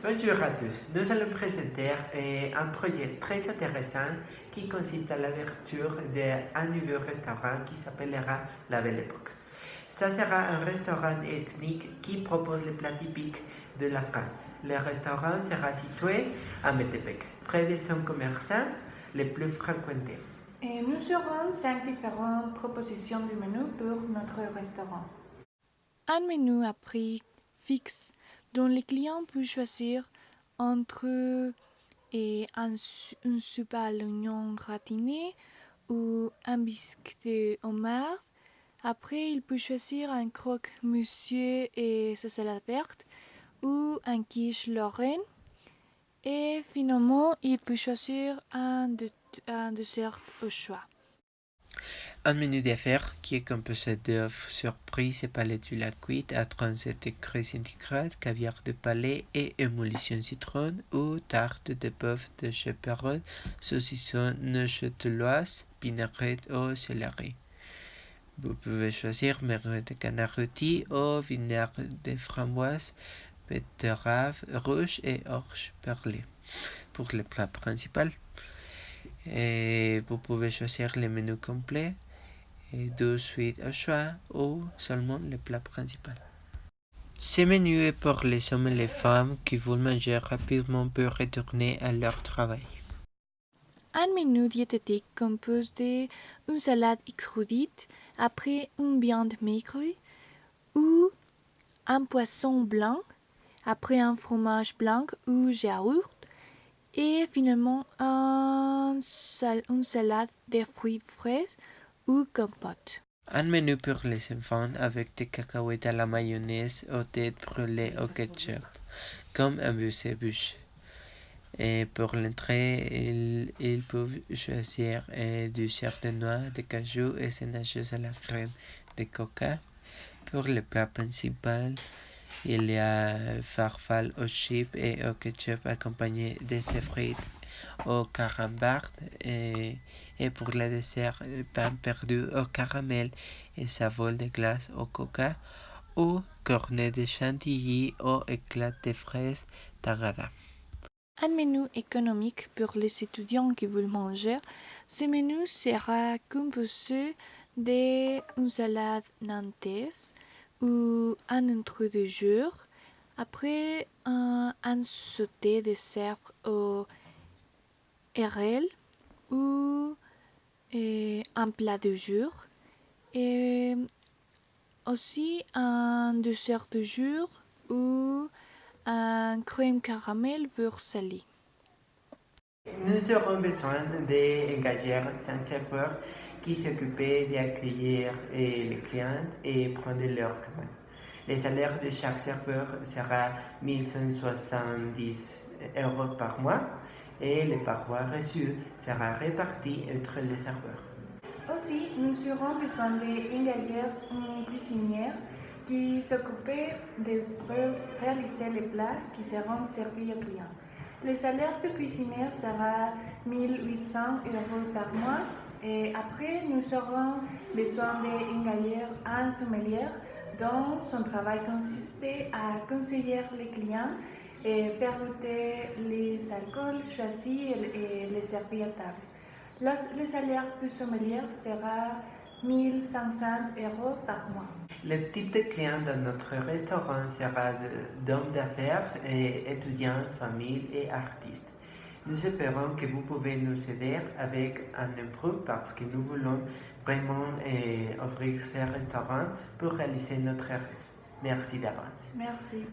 Bonjour à tous, nous allons présenter un projet très intéressant qui consiste à l'ouverture d'un nouveau restaurant qui s'appellera La Belle Époque. Ça sera un restaurant ethnique qui propose les plats typiques de la France. Le restaurant sera situé à Metepec, près des centres commerçants les plus fréquentés. Et nous aurons 5 différentes propositions du menu pour notre restaurant. Un menu à prix fixe dont les clients peuvent choisir entre une soupe à l'oignon gratiné ou un biscuit au homard. Après, il peut choisir un croque-monsieur et sa salade verte ou un quiche Lorraine. Et finalement, il peut choisir un dessert au choix. Un menu d'affaires qui est composé d'œufs surprises et palettes de la cuite à 37 degrés centigrades, caviar de palais et émulsion citron ou tarte de bœuf de chaperon, saucisson neuchâteloise, vinaigrette au céleri. Vous pouvez choisir merguez de canard rôti au vinaigre de framboise, betterave rouge et orge perlée. Pour le plat principal, et vous pouvez choisir le menu complet et 2 suites au choix ou seulement le plat principal. Ce menu est pour les hommes et les femmes qui veulent manger rapidement pour retourner à leur travail. Un menu diététique compose d'une salade écrudite après une viande maigre ou un poisson blanc après un fromage blanc ou yaourt et finalement une salade de fruits frais ou compote. Un menu pour les enfants avec des cacahuètes à la mayonnaise ou têtes brûlées au ketchup, comme un buffet. Et pour l'entrée, ils peuvent choisir du sirop de noix, de cajou et nageuse à la crème de coca. Pour le plat principal, il y a farfalle aux chips et au ketchup accompagné de ses frites au carambar et pour le dessert, pain perdu au caramel et sa vol de glace au coca ou cornet de chantilly au éclat de fraises tarada. Un menu économique pour les étudiants qui veulent manger. Ce menu sera composé d'une salade nantaise ou un entrée de jour, après un sauté de cerf au RL ou un plat de jour et aussi un dessert de jour ou un crème caramel beurre salé. Nous aurons besoin d'engager un serveur qui s'occupe d'accueillir les clients et prendre leurs commandes. Le salaire de chaque serveur sera 1170 € par mois et le parois reçu sera réparti entre les serveurs. Aussi, nous aurons besoin d'engager une cuisinière qui s'occupe de réaliser les plats qui seront servis aux clients. Le salaire de cuisinière sera 1800 € par mois et après nous aurons besoin d'engager un sommelier dont son travail consiste à conseiller les clients et faire goûter les alcools choisis et les servir à table. Le salaire du sommelier sera 1500 € par mois. Le type de client dans notre restaurant sera d'hommes d'affaires, étudiants, familles et artistes. Nous espérons que vous pouvez nous aider avec un impôt parce que nous voulons vraiment ouvrir ce restaurant pour réaliser notre rêve. Merci d'avance. Merci.